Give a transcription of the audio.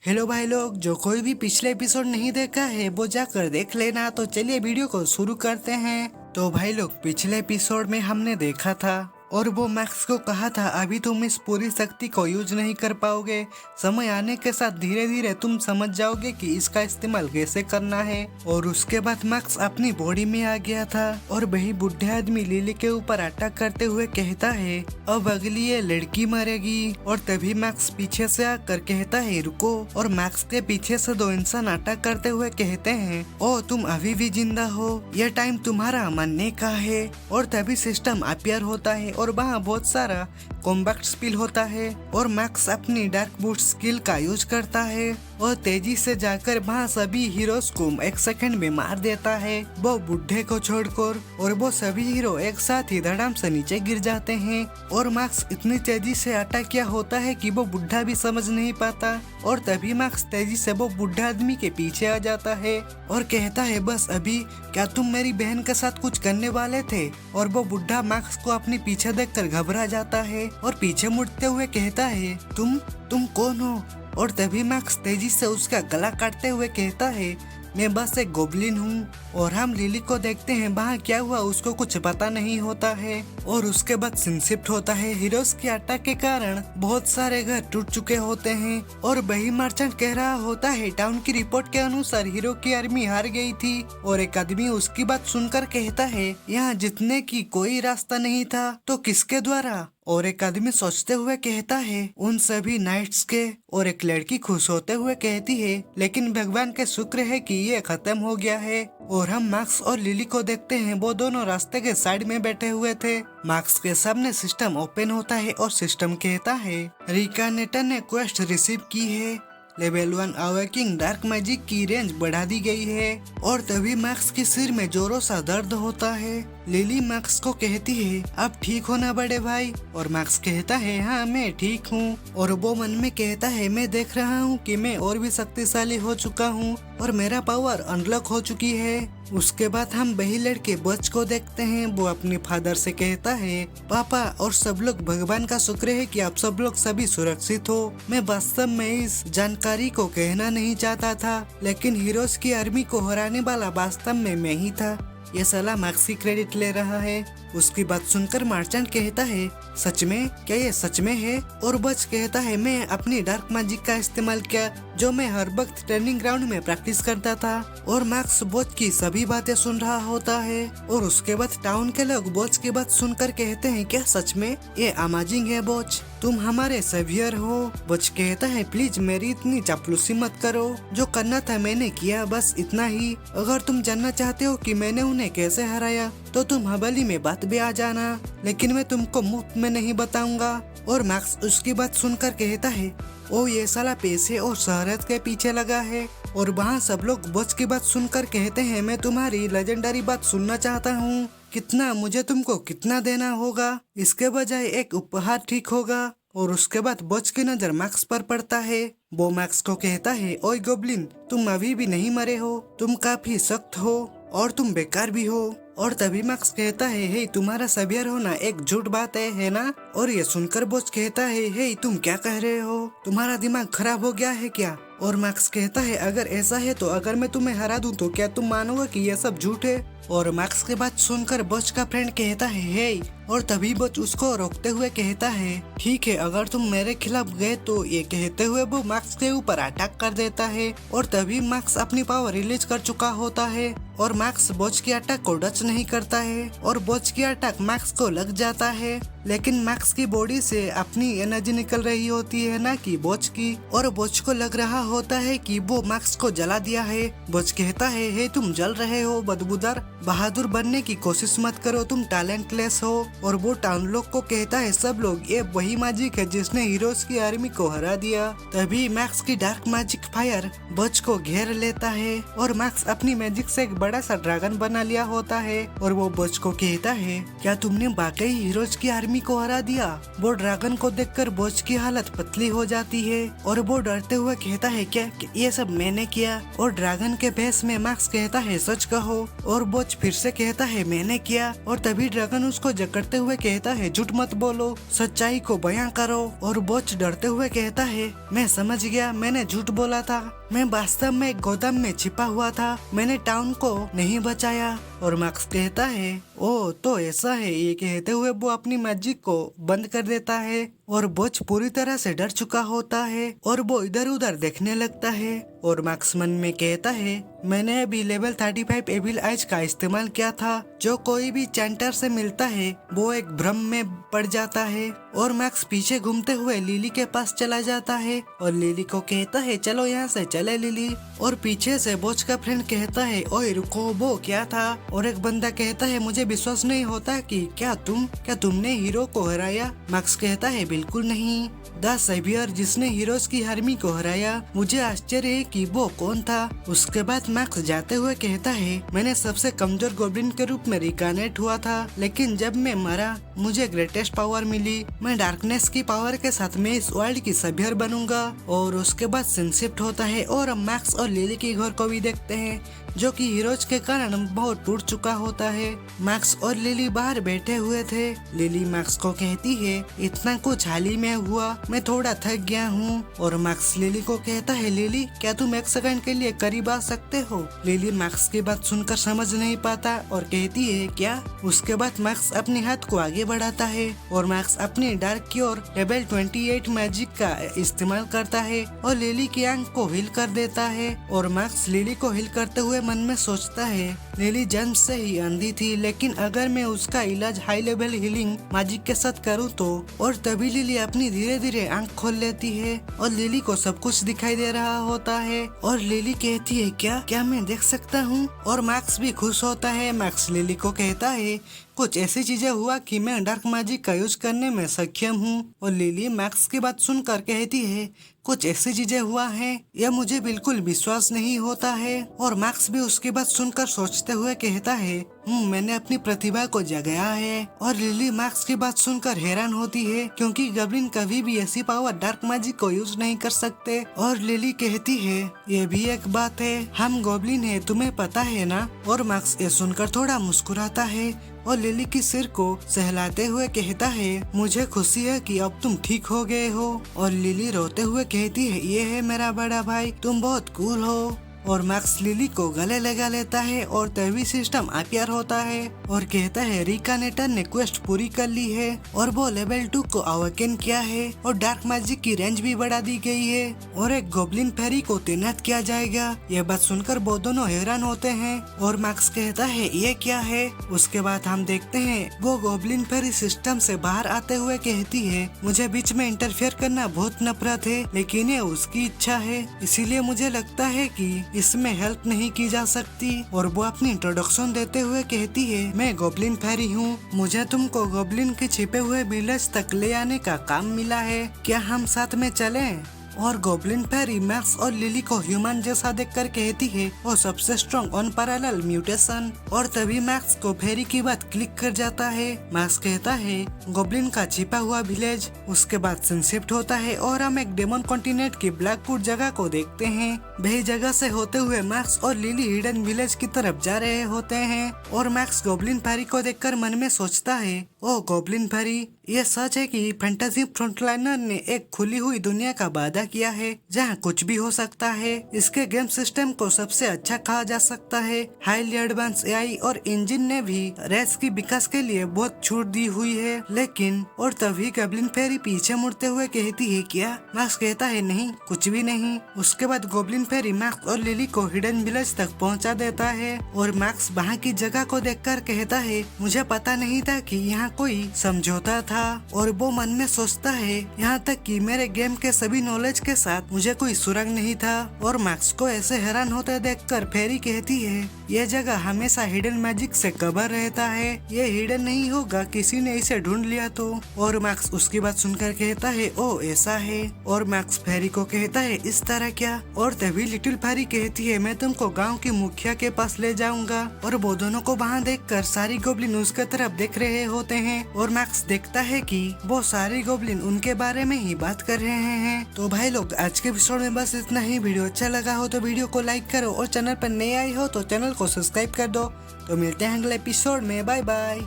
Hello भाई लोग, जो कोई भी पिछले एपिसोड नहीं देखा है वो जाकर देख लेना। तो चलिए वीडियो को शुरू करते हैं। तो भाई लोग, पिछले एपिसोड में हमने देखा था और वो मैक्स को कहा था अभी तुम इस पूरी शक्ति को यूज नहीं कर पाओगे, समय आने के साथ धीरे धीरे तुम समझ जाओगे कि इसका इस्तेमाल कैसे करना है। और उसके बाद मैक्स अपनी बॉडी में आ गया था और वही बुढ़े आदमी लिली के ऊपर अटैक करते हुए कहता है अब अगली ये लड़की मरेगी। और तभी मैक्स पीछे से आकर कहता है रुको, और मैक्स के पीछे से दो इंसान अटैक करते हुए कहते हैं ओ तुम अभी भी जिंदा हो, यह टाइम तुम्हारा मरने का है। और तभी सिस्टम अपियर होता है और वहाँ बहुत सारा कॉम्बैक्ट स्पिल होता है और मैक्स अपनी डार्क बूट स्किल का यूज करता है और तेजी से जाकर वहाँ सभी हीरोज को एक सेकंड में मार देता है, वो बुढ़े को छोड़कर। और वो सभी हीरो एक साथ ही धड़ाम से नीचे गिर जाते हैं और मैक्स इतनी तेजी से अटैक किया होता है कि वो बुढ़ा भी समझ नहीं पाता। और तभी मैक्स तेजी से वो बुढ़ा आदमी के पीछे आ जाता है और कहता है बस अभी क्या तुम मेरी बहन के साथ कुछ करने वाले थे। और वो बुढ़ा मैक्स को अपने पीछे देखकर घबरा जाता है और पीछे मुड़ते हुए कहता है तुम कौन हो। और तभी मैक्स तेजी से उसका गला काटते हुए कहता है मैं बस एक गोबलिन हूँ। और हम लिली को देखते हैं वहाँ क्या हुआ उसको कुछ पता नहीं होता है। और उसके बाद सीन शिफ्ट होता है। हीरोज के अटैक के कारण बहुत सारे घर टूट चुके होते हैं और वही मर्चेंट कह रहा होता है टाउन की रिपोर्ट के अनुसार हीरो की आर्मी हार गई थी। और एक आदमी उसकी बात सुनकर कहता है यहाँ जीतने की कोई रास्ता नहीं था तो किसके द्वारा। और एक आदमी सोचते हुए कहता है उन सभी नाइट्स के। और एक लड़की खुश होते हुए कहती है लेकिन भगवान के शुक्र है कि ये खत्म हो गया है। और हम मैक्स और लिली को देखते हैं वो दोनों रास्ते के साइड में बैठे हुए थे। मैक्स के सामने सिस्टम ओपन होता है और सिस्टम कहता है रिकानेटर ने क्वेस्ट रिसीव की है, लेवल 1 अवेकिंग डार्क मैजिक की रेंज बढ़ा दी गई है। और तभी मैक्स के सिर में जोरों सा दर्द होता है। लिली मैक्स को कहती है अब ठीक हो ना बड़े भाई। और मैक्स कहता है हाँ मैं ठीक हूँ। और वो मन में कहता है मैं देख रहा हूँ कि मैं और भी शक्तिशाली हो चुका हूँ और मेरा पावर अनलॉक हो चुकी है। उसके बाद हम वही लड़के बच को देखते हैं। वो अपने फादर से कहता है पापा और सब लोग भगवान का शुक्र है कि आप सब लोग सभी सुरक्षित हो। मैं वास्तव में इस जानकारी को कहना नहीं चाहता था लेकिन हीरोज की आर्मी को हराने वाला वास्तव में मैं ही था। ये साला मैक्सी क्रेडिट ले रहा है। उसकी बात सुनकर मर्चेंट कहता है सच में, क्या ये सच में है। और बच कहता है मैं अपनी डार्क मैजिक का इस्तेमाल किया जो मैं हर वक्त ट्रेनिंग ग्राउंड में प्रैक्टिस करता था। और मैक्स बोच की सभी बातें सुन रहा होता है। और उसके बाद टाउन के लोग बोच की बात सुनकर कहते हैं क्या सच में ये अमेजिंग है बोच, तुम हमारे सेवियर हो। बोच कहता है प्लीज मेरी इतनी चापलूसी मत करो, जो करना था मैंने किया बस इतना ही। अगर तुम जानना चाहते हो कि मैंने उन्हें कैसे हराया तो तुम हवेली में बात भी आ जाना, लेकिन मैं तुमको मुफ्त में नहीं बताऊंगा। और मैक्स उसकी बात सुनकर कहता है ओ ये साला पैसे और शहरत के पीछे लगा है। और वहाँ सब लोग बच की बात सुनकर कहते हैं मैं तुम्हारी लेजेंडरी बात सुनना चाहता हूँ, कितना मुझे तुमको कितना देना होगा, इसके बजाय एक उपहार ठीक होगा। और उसके बाद बच की नजर मैक्स पर पड़ता है। वो मैक्स को कहता है ओए गोबलिन तुम अभी भी नहीं मरे हो, तुम काफी सख्त हो और तुम बेकार भी हो। और तभी मैक्स कहता है हे तुम्हारा सबियर होना एक झूठ बात है ना। और ये सुनकर बोच कहता है हे तुम क्या कह रहे हो, तुम्हारा दिमाग खराब हो गया है क्या। और मैक्स कहता है अगर ऐसा है तो अगर मैं तुम्हें हरा दूं तो क्या तुम मानोगे कि यह सब झूठ है। और मैक्स की बात सुनकर बोच का फ्रेंड कहता है हे। और तभी बोच उसको रोकते हुए कहता है ठीक है अगर तुम मेरे खिलाफ गए तो। ये कहते हुए वो मैक्स के ऊपर अटैक कर देता है। और तभी मैक्स अपनी पावर रिलीज कर चुका होता है और मैक्स बोच की अटैक को डच नहीं करता है और बोच की अटैक मैक्स को लग जाता है। लेकिन मैक्स की बॉडी से अपनी एनर्जी निकल रही होती है ना कि बोच की। और बोच को लग रहा होता है कि वो मैक्स को जला दिया है। बोच कहता है हे तुम जल रहे हो बदबूदार, बहादुर बनने की कोशिश मत करो, तुम टैलेंटलेस हो। और वो टाउन लोग को कहता है सब लोग ये वही मैजिक है जिसने हीरोज की आर्मी को हरा दिया। तभी मैक्स की डार्क मैजिक फायर बोच को घेर लेता है और मैक्स अपनी मैजिक से एक बड़ा सा ड्रैगन बना लिया होता है। और वो बोच को कहता है क्या तुमने वाकई हीरोज की आर्मी आर्मी को हरा दिया। वो ड्रैगन को देखकर बोच की हालत पतली हो जाती है और वो डरते हुए कहता है क्या कि ये सब मैंने किया। और ड्रैगन के भेष में मैक्स कहता है सच कहो। और बोच फिर से कहता है मैंने किया। और तभी ड्रैगन उसको जकड़ते हुए कहता है झूठ मत बोलो, सच्चाई को बयां करो। और बोच डरते हुए कहता है मैं समझ गया, मैंने झूठ बोला था, मैं वास्तव में एक गोदाम में छिपा हुआ था, मैंने टाउन को नहीं बचाया। और मैक्स कहता है ओ तो ऐसा है। ये कहते हुए वो अपनी मैजिक को बंद कर देता है और बोच पूरी तरह से डर चुका होता है और वो इधर उधर देखने लगता है। और मैक्स मन में कहता है मैंने अभी लेवल 35 एविल आइज का इस्तेमाल किया था। जो कोई भी चैंटर से मिलता है वो एक भ्रम में पड़ जाता है। और मैक्स पीछे घूमते हुए लिली के पास चला जाता है और लिली को कहता है चलो यहाँ से चले लिली। और पीछे से बोच का फ्रेंड कहता है ओए रुको, वो क्या था। और एक बंदा कहता है मुझे विश्वास नहीं होता कि क्या तुमने हीरो को हराया। मैक्स कहता है बिल्कुल नहीं, द सेवियर जिसने हीरोज की आर्मी को हराया, मुझे आश्चर्य है कि वो कौन था। उसके बाद मैक्स जाते हुए कहता है मैंने सबसे कमजोर गोब्लिन के रूप में रिकानेट हुआ था, लेकिन जब मैं मरा मुझे ग्रेटेस्ट पावर मिली। मैं डार्कनेस की पावर के साथ में इस वर्ल्ड की सेवियर बनूंगा। और उसके बाद सीन शिफ्ट होता है और हम मैक्स और लिली के घर को भी देखते हैं जो कि हीरोज के कारण बहुत टूट चुका होता है। मैक्स और लिली बाहर बैठे हुए थे। लिली मैक्स को कहती है इतना कुछ हाल ही में हुआ, मैं थोड़ा थक गया हूँ। और मैक्स लिली को कहता है लिली क्या तुम एक सेकंड के लिए करीब आ सकते हो। लिली मैक्स की बात सुनकर समझ नहीं पाता और कहती है क्या। उसके बाद मैक्स अपने हाथ को आगे बढ़ाता है और मैक्स अपनी डार्क क्योर लेवल 28 मैजिक का इस्तेमाल करता है और लिली की आंख को हिल कर देता है। और मैक्स लिली को हिल करते हुए मन में सोचता है लिली जन्म से ही अंधी थी, लेकिन अगर मैं उसका इलाज हाई लेवल हीलिंग मैजिक के साथ करूँ तो। और तभी लिली अपनी धीरे धीरे आंख खोल लेती है और लिली को सब कुछ दिखाई दे रहा होता है। और लिली कहती है क्या मैं देख सकता हूँ। और मैक्स भी खुश होता है। मैक्स लिली को कहता है कुछ ऐसी चीजें हुआ कि मैं डार्क मैजिक का यूज करने में सक्षम हूँ। और लिली मैक्स की बात सुनकर कहती है कुछ ऐसी चीजें हुआ है, यह मुझे बिल्कुल विश्वास नहीं होता है। और मैक्स भी उसकी बात सुनकर सोचते हुए कहता है मैंने अपनी प्रतिभा को जगाया है। और लिली मैक्स की बात सुनकर हैरान होती है क्योंकि गॉब्लिन कभी भी ऐसी पावर डार्क मैजिक को यूज नहीं कर सकते। और लिली कहती है ये भी एक बात है, हम गॉब्लिन है, तुम्हें पता है ना। और मैक्स ये सुनकर थोड़ा मुस्कुराता है और लिली की सिर को सहलाते हुए कहता है मुझे खुशी है कि अब तुम ठीक हो गए हो। और लिली रोते हुए कहती है ये है मेरा बड़ा भाई, तुम बहुत कूल हो। और मैक्स लिली को गले लगा लेता है और तभी सिस्टम अपियर होता है और कहता है रिकानेटर ने क्वेस्ट पूरी कर ली है और वो लेवल 2 को अवेकन किया है और डार्क मैजिक की रेंज भी बढ़ा दी गई है और एक गोब्लिन फेरी को तैनात किया जाएगा। ये बात सुनकर वो दोनों हैरान होते हैं और मैक्स कहता है ये क्या है। उसके बाद हम देखते हैं वो गोब्लिन फेरी सिस्टम से बाहर आते हुए कहती है मुझे बीच में इंटरफेयर करना बहुत नफरत है, लेकिन ये उसकी इच्छा है, इसीलिए मुझे लगता है कि इसमें हेल्प नहीं की जा सकती। और वो अपनी इंट्रोडक्शन देते हुए कहती है मैं गोब्लिन फेरी हूँ, मुझे तुमको गोब्लिन के छिपे हुए विलेज तक ले आने का काम मिला है, क्या हम साथ में चलें। और गोब्लिन फेरी मैक्स और लिली को ह्यूमन जैसा देखकर कहती है वो सबसे स्ट्रॉन्ग अनपैरेलल म्यूटेशन। और तभी मैक्स को फेरी की बात क्लिक कर जाता है। मैक्स कहता है गोब्लिन का छिपा हुआ विलेज। उसके बाद सीन शिफ्ट होता है और हम एक डेमन कॉन्टिनेंट की ब्लैकवुड जगह को देखते हैं। वही जगह से होते हुए मैक्स और लिली हिडन विलेज की तरफ जा रहे होते हैं और मैक्स गोब्लिन फेरी को देखकर मन में सोचता है ओ गोब्लिन फेरी, ये सच है कि फैंटेसी फ्रंटलाइनर ने एक खुली हुई दुनिया का वादा किया है जहां कुछ भी हो सकता है। इसके गेम सिस्टम को सबसे अच्छा कहा जा सकता है। हाईली एडवांस एआई और इंजन ने भी रेस की विकास के लिए बहुत छूट दी हुई है, लेकिन और तभी गोब्लिन फेरी पीछे मुड़ते हुए कहती है क्या। मैक्स कहता है नहीं, कुछ भी नहीं। उसके बाद गोब्लिन फेरी मैक्स और लिली को हिडन विलेज तक पहुंचा देता है और मैक्स वहां की जगह को देखकर कहता है मुझे पता नहीं था कि यहाँ कोई समझौता था। और वो मन में सोचता है यहाँ तक कि मेरे गेम के सभी नॉलेज के साथ मुझे कोई सुरंग नहीं था। और मैक्स को ऐसे हैरान होते देखकर फेरी कहती है यह जगह हमेशा हिडन मैजिक से कवर रहता है, ये हिडन नहीं होगा, किसी ने इसे ढूंढ लिया तो। और मैक्स उसकी बात सुनकर कहता है ओ ऐसा है। और मैक्स फेरी को कहता है इस तरह क्या। और तभी लिटिल फेरी कहती है मैं तुमको गाँव की मुखिया के पास ले जाऊंगा। और वो दोनों को वहाँ देखकर सारी गोब्लिन उसके तरफ देख रहे होते हैं और मैक्स देखता है कि वो सारे गोब्लिन उनके बारे में ही बात कर रहे हैं। तो भाई लोग आज के एपिसोड में बस इतना ही। वीडियो अच्छा लगा हो तो वीडियो को लाइक करो और चैनल पर नए आए हो तो चैनल को सब्सक्राइब कर दो। तो मिलते हैं अगले एपिसोड में, बाय बाय।